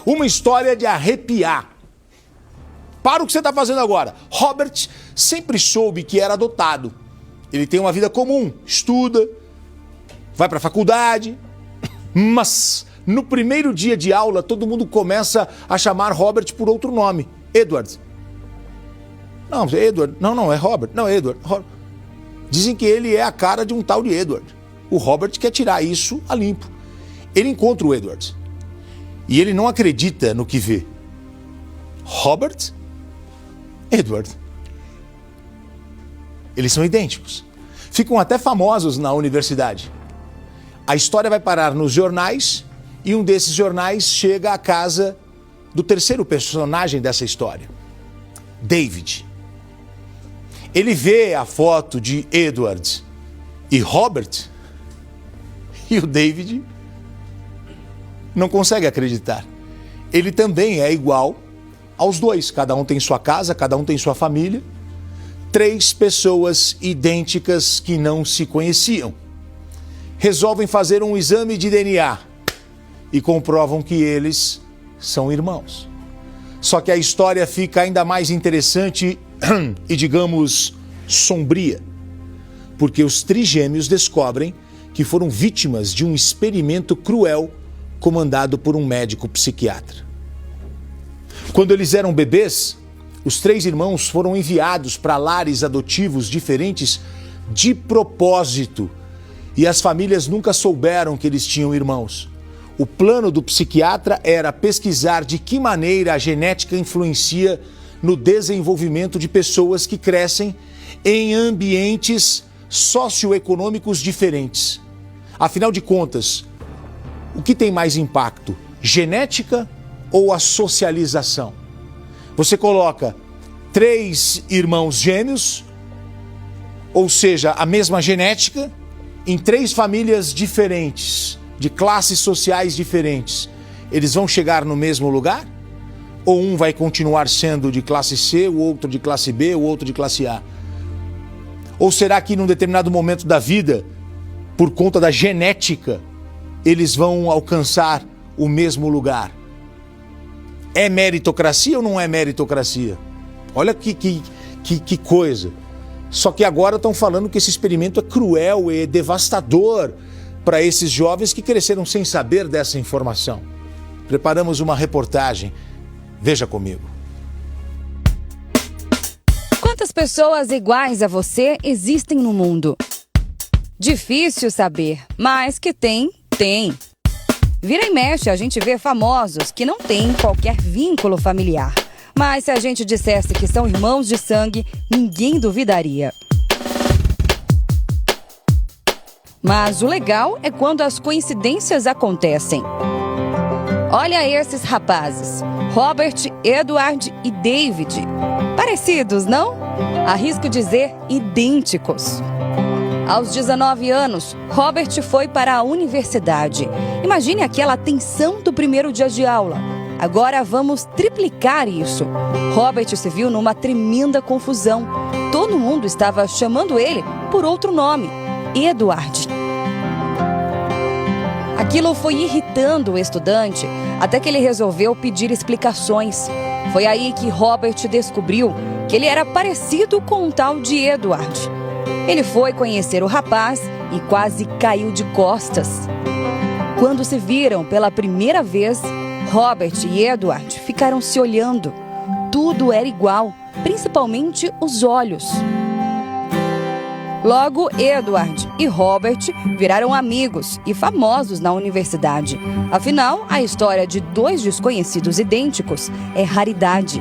Uma história de arrepiar. Para o que você está fazendo agora. Robert sempre soube que era adotado. Ele tem uma vida comum, estuda, vai para a faculdade, mas no primeiro dia de aula todo mundo começa a chamar Robert por outro nome, Edward. Não, Edward, não, é Robert, não, é Edward. Dizem que ele é a cara de um tal de Edward. O Robert quer tirar isso a limpo. Ele encontra o Edward e ele não acredita no que vê. Robert, Edward. Eles são idênticos. Ficam até famosos na universidade. A história vai parar nos jornais e um desses jornais chega à casa do terceiro personagem dessa história, David. Ele vê a foto de Edward e Robert e o David não consegue acreditar. Ele também é igual aos dois. Cada um tem sua casa, cada um tem sua família. 3 pessoas idênticas que não se conheciam. Resolvem fazer um exame de DNA e comprovam que eles são irmãos. Só que a história fica ainda mais interessante e, digamos, sombria, porque os trigêmeos descobrem que foram vítimas de um experimento cruel comandado por um médico psiquiatra. Quando eles eram bebês, os 3 irmãos foram enviados para lares adotivos diferentes de propósito e as famílias nunca souberam que eles tinham irmãos. O plano do psiquiatra era pesquisar de que maneira a genética influencia no desenvolvimento de pessoas que crescem em ambientes socioeconômicos diferentes. Afinal de contas, o que tem mais impacto? Genética ou a socialização? Você coloca 3 irmãos gêmeos, ou seja, a mesma genética, em 3 famílias diferentes, de classes sociais diferentes. Eles vão chegar no mesmo lugar? Ou um vai continuar sendo de classe C, o outro de classe B, o outro de classe A? Ou será que num determinado momento da vida, por conta da genética, eles vão alcançar o mesmo lugar? É meritocracia ou não é meritocracia? Olha que coisa. Só que agora estão falando que esse experimento é cruel e devastador para esses jovens que cresceram sem saber dessa informação. Preparamos uma reportagem. Veja comigo. Quantas pessoas iguais a você existem no mundo? Difícil saber, mas que tem. Vira e mexe, a gente vê famosos que não têm qualquer vínculo familiar. Mas se a gente dissesse que são irmãos de sangue, ninguém duvidaria. Mas o legal é quando as coincidências acontecem. Olha esses rapazes, Robert, Edward e David. Parecidos, não? Arrisco dizer idênticos. Aos 19 anos, Robert foi para a universidade. Imagine aquela tensão do primeiro dia de aula. Agora vamos triplicar isso. Robert se viu numa tremenda confusão. Todo mundo estava chamando ele por outro nome, Edward. Aquilo foi irritando o estudante até que ele resolveu pedir explicações. Foi aí que Robert descobriu que ele era parecido com um tal de Edward. Ele foi conhecer o rapaz e quase caiu de costas. Quando se viram pela primeira vez, Robert e Edward ficaram se olhando. Tudo era igual, principalmente os olhos. Logo, Edward e Robert viraram amigos e famosos na universidade. Afinal, a história de 2 desconhecidos idênticos é raridade.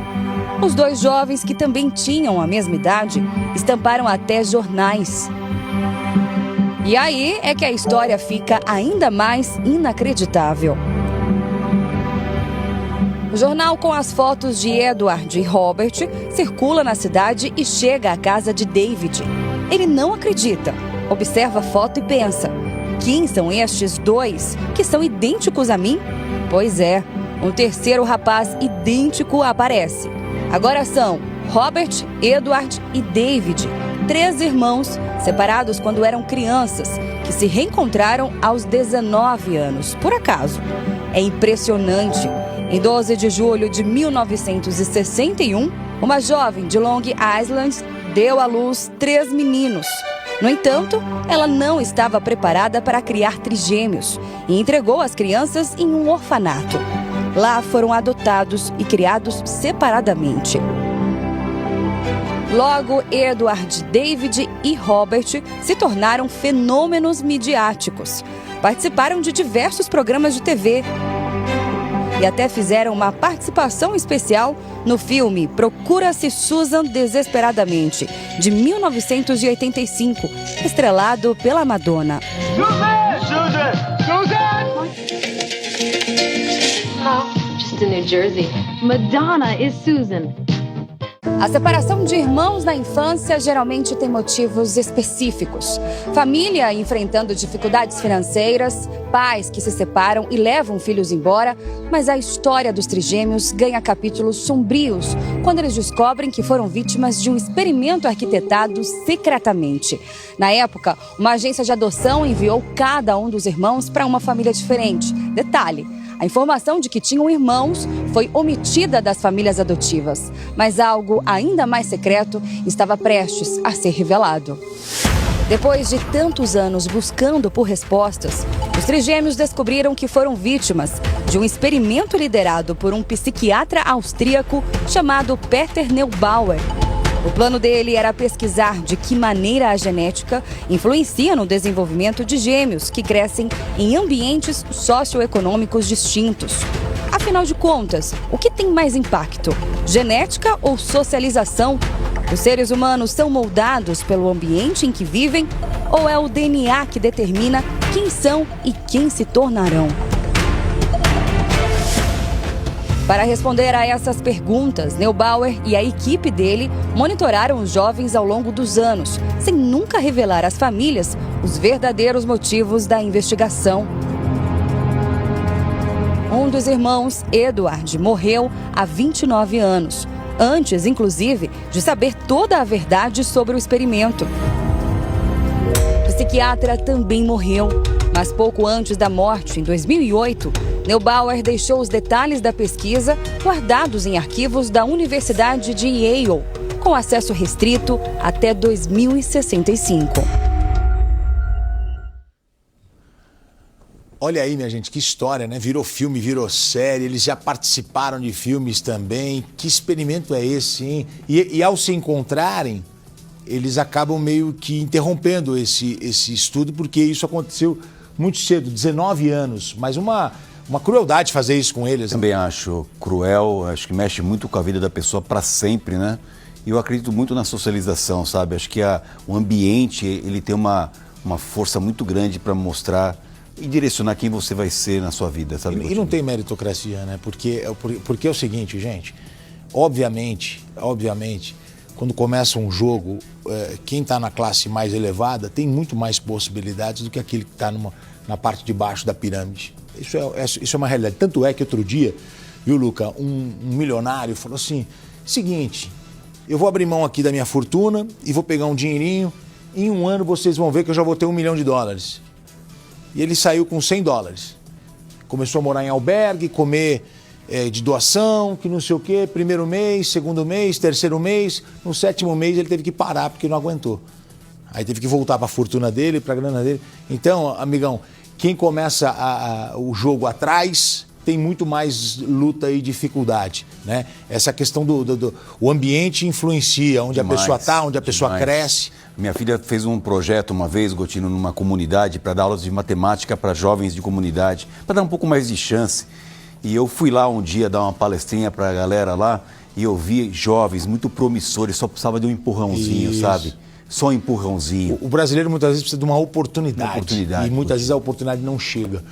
Os 2 jovens, que também tinham a mesma idade, estamparam até jornais. E aí é que a história fica ainda mais inacreditável. O jornal com as fotos de Edward e Robert circula na cidade e chega à casa de David. Ele não acredita, observa a foto e pensa: quem são estes 2 que são idênticos a mim? Pois é, um terceiro rapaz idêntico aparece. Agora são Robert, Edward e David, 3 irmãos separados quando eram crianças, que se reencontraram aos 19 anos, por acaso. É impressionante. Em 12 de julho de 1961, uma jovem de Long Island deu à luz 3 meninos. No entanto, ela não estava preparada para criar trigêmeos e entregou as crianças em um orfanato. Lá foram adotados e criados separadamente. Logo, Edward, David e Robert se tornaram fenômenos midiáticos. Participaram de diversos programas de TV e até fizeram uma participação especial no filme Procura-se Susan Desesperadamente, de 1985, estrelado pela Madonna. Susan! Susan! Hello, just in New Jersey. Madonna is Susan. A separação de irmãos na infância geralmente tem motivos específicos. Família enfrentando dificuldades financeiras, pais que se separam e levam filhos embora, mas a história dos trigêmeos ganha capítulos sombrios quando eles descobrem que foram vítimas de um experimento arquitetado secretamente. Na época, uma agência de adoção enviou cada um dos irmãos para uma família diferente. Detalhe: a informação de que tinham irmãos foi omitida das famílias adotivas, mas algo ainda mais secreto estava prestes a ser revelado. Depois de tantos anos buscando por respostas, os trigêmeos descobriram que foram vítimas de um experimento liderado por um psiquiatra austríaco chamado Peter Neubauer. O plano dele era pesquisar de que maneira a genética influencia no desenvolvimento de gêmeos que crescem em ambientes socioeconômicos distintos. Afinal de contas, o que tem mais impacto? Genética ou socialização? Os seres humanos são moldados pelo ambiente em que vivem ou é o DNA que determina quem são e quem se tornarão? Para responder a essas perguntas, Neubauer e a equipe dele monitoraram os jovens ao longo dos anos, sem nunca revelar às famílias os verdadeiros motivos da investigação. Um dos irmãos, Edward, morreu há 29 anos, antes, inclusive, de saber toda a verdade sobre o experimento. O psiquiatra também morreu, mas pouco antes da morte, em 2008, Neubauer deixou os detalhes da pesquisa guardados em arquivos da Universidade de Yale, com acesso restrito até 2065. Olha aí, minha gente, que história, né? Virou filme, virou série, eles já participaram de filmes também. Que experimento é esse, hein? E ao se encontrarem, eles acabam meio que interrompendo esse estudo, porque isso aconteceu muito cedo, 19 anos, mas uma crueldade fazer isso com eles. Também acho cruel, acho que mexe muito com a vida da pessoa para sempre, né? E eu acredito muito na socialização, sabe? Acho que o ambiente, ele tem uma força muito grande para mostrar e direcionar quem você vai ser na sua vida, sabe? E não tem meritocracia, né? Porque é o seguinte, gente, obviamente, quando começa um jogo, quem está na classe mais elevada tem muito mais possibilidades do que aquele que está na parte de baixo da pirâmide. Isso é uma realidade. Tanto é que outro dia, viu, Luca, um milionário falou assim, seguinte, eu vou abrir mão aqui da minha fortuna e vou pegar um dinheirinho, em um ano vocês vão ver que eu já vou ter $1 milhão. E ele saiu com $100. Começou a morar em albergue, comer de doação, que não sei o quê, primeiro mês, segundo mês, terceiro mês, no 7º mês ele teve que parar porque não aguentou. Aí teve que voltar para a fortuna dele, para a grana dele. Então, amigão, quem começa o jogo atrás tem muito mais luta e dificuldade, né? Essa questão o ambiente influencia, onde demais, a pessoa está, onde a pessoa cresce. Minha filha fez um projeto uma vez, Gotino, numa comunidade, para dar aulas de matemática para jovens de comunidade, para dar um pouco mais de chance. E eu fui lá um dia dar uma palestrinha para a galera lá e eu vi jovens muito promissores, só precisava de um empurrãozinho, isso, sabe? Só um empurrãozinho. O brasileiro muitas vezes precisa de uma oportunidade. E muitas vezes a oportunidade não chega.